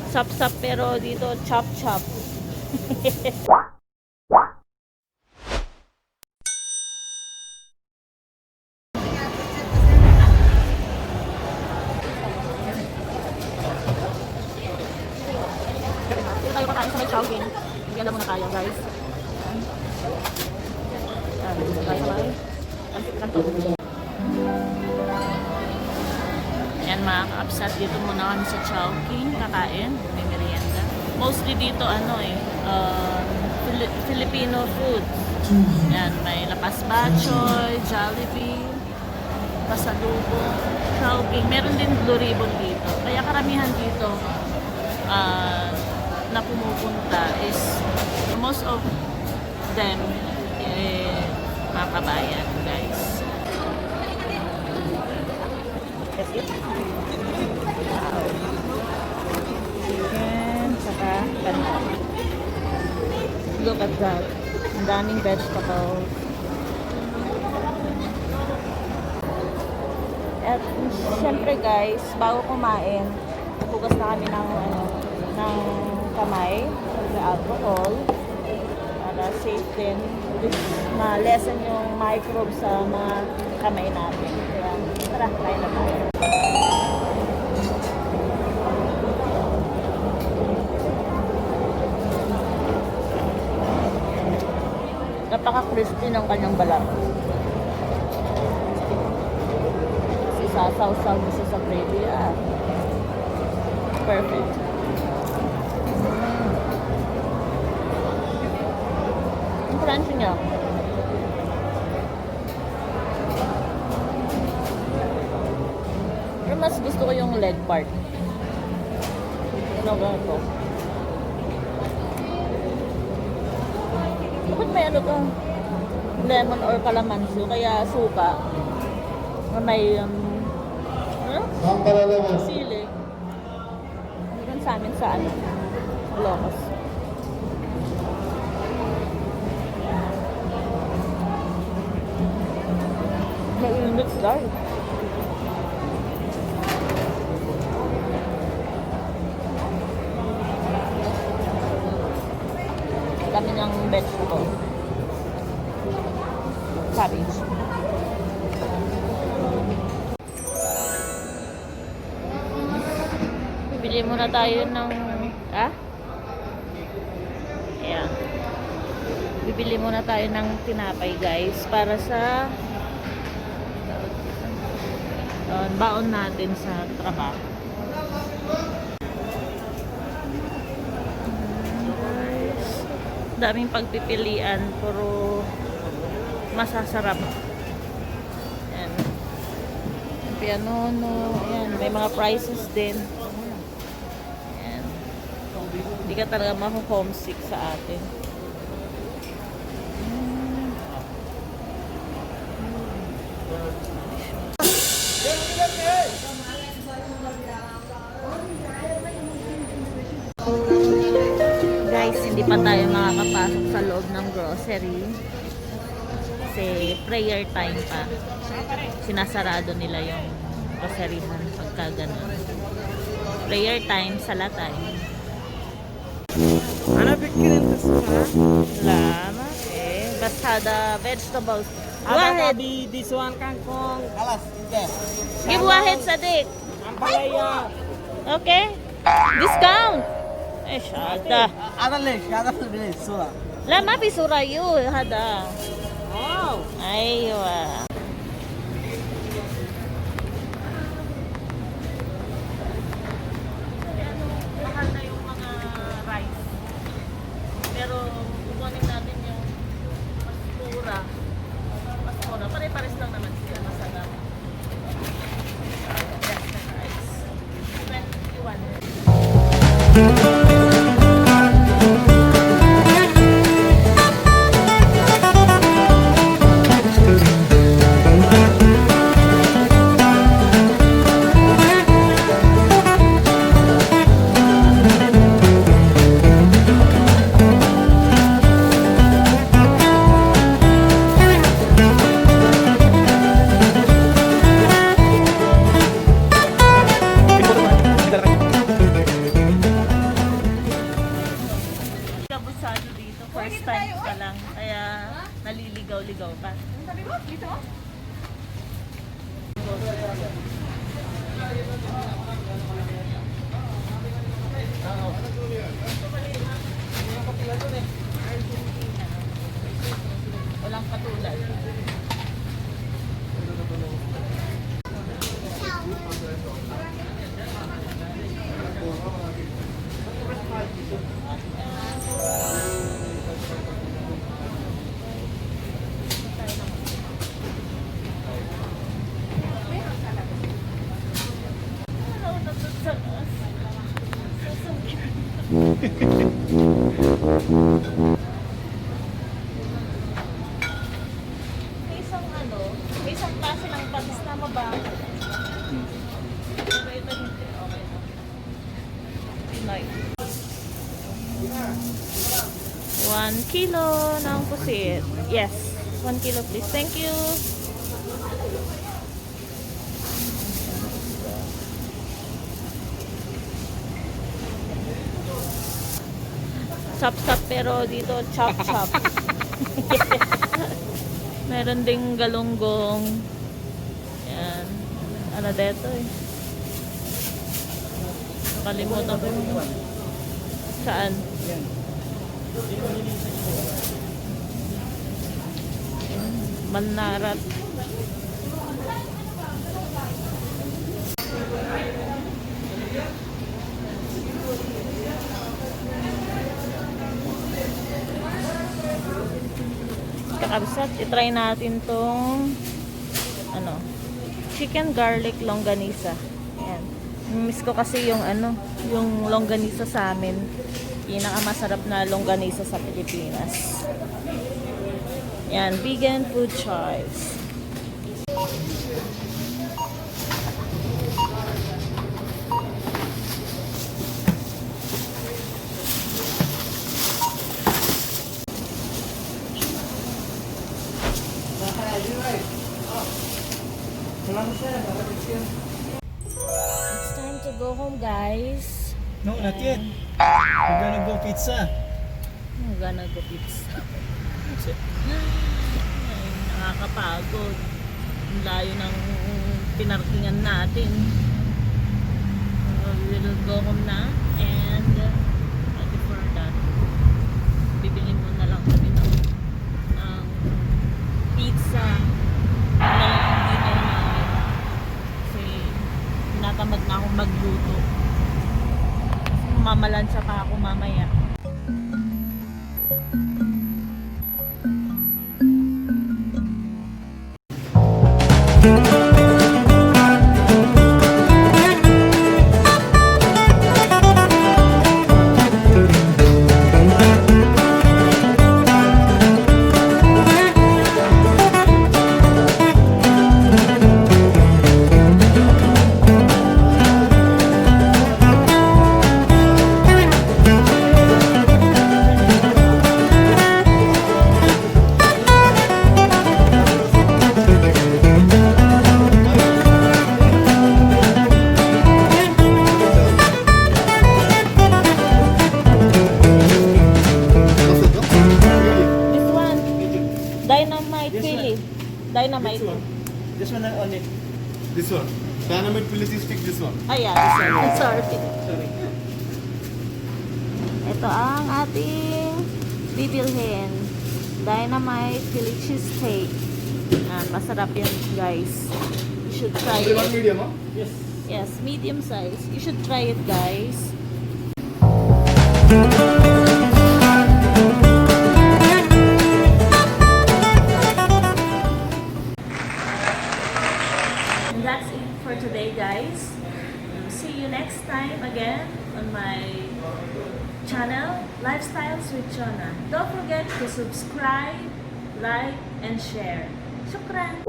Sap-sap pero dito chop-chop. Tayo kakain sa may Chowking. Hindi alam mo na tayo, guys. Ayan, tayo may kanto. Ayan mga ka-upsat, dito muna kami sa Chowking, kakain, may merienda. Mostly dito Filipino food. Ayan, may lapas bachoy, Jollibee, pasalubong, Chowking. Meron din Blue Ribbon dito. Kaya karamihan dito na pumupunta is most of them mga kabayan, guys. Chicken, saka kanto. Look at that. Ang daming vegetables. At syempre guys, bago kumain, napugas na kami ng kamay sa alcohol para safe din, ma-lessen yung microbes sa mga kamay natin. Kaya tara, kain na tayo. Napaka-crispy ng kanyang balat. Sasaw-saw mo siya sa gravy. Perfect. Ang crunchy niya. Pero mas gusto ko yung leg part. Ano ba ito? Bakit may ano to? Lemon or calamansi, kaya suka. May sili. Meron sa amin sa Locos. Mainit guys. Dami ng vegetable. Cabbage. Bili muna tayo ng ayan. Bibili muna tayo ng tinapay guys para sa baon natin sa trabaho. Guys, daming pagpipilian, puro masasarap. Ayan. Pianono, ayan, may mga prices din. Hindi ka talaga ma-homesick sa atin. Guys, hindi pa tayo makakapasok sa loob ng grocery. Kasi prayer time pa. Sinasarado nila yung groceryhan pagka ganun. Prayer time, sala time. Ana bikirin tasma. Lama basta the vegetables. Ada kabi this one kangkong. Alas, Give wahed sadik. Ampalaya. Okay? Discount. Shada. Ada bili sura. Lama pisura yu hada. Oh. Aywa. Mahal na yung mga rice. Pero kukunin natin yung mas mura. Mas mura. Pare-pares lang naman sila. Masarap. Rice. 21. first time pa lang. Kaya naliligaw-ligaw pa. Sabi mo, dito? Walang katulad. May isang klase ng patis na mabaho. Pero ito hindi. Okay na. Pinoy. 1 kilo ng pusit. Yes. 1 kilo please. Thank you. Chop-chop pero dito chop-chop. Meron ding galunggong. Yan. Ano dito eh. Nakalimutan ko. Saan? Manarat. Kakabsat, itry natin tong ano, chicken garlic longganisa. Ayan. Miss ko kasi yung ano, yung longganisa sa amin. Pinakamasarap na longganisa sa Pilipinas. Yan, vegan food choice. It's time to go home, guys. No, not yet. We're gonna go pizza. I'm gonna go pizza. Ay, nakakapagod. Ang layo ng pinarkingan natin. We will go home na. And before that, bibili muna lang kami ng pizza. Hindi na namin. Kasi natamad na akong magluto. Mamalansa pa ako mamaya. Dynamite Philly. Dynamite. This one only. This one. Dynamite Philly stick, this one. Ayan, sorry. Sorry. Ito ang ating bibilhin. Dynamite Philly cheesesteak. Masarap yan, guys. You should try Only one it. medium, huh? Yes. Yes, medium size. You should try it, guys. And that's it for today, guys. See you next time again on my channel, Lifestyles with Chona. Don't forget to subscribe, like, and share. Shukran!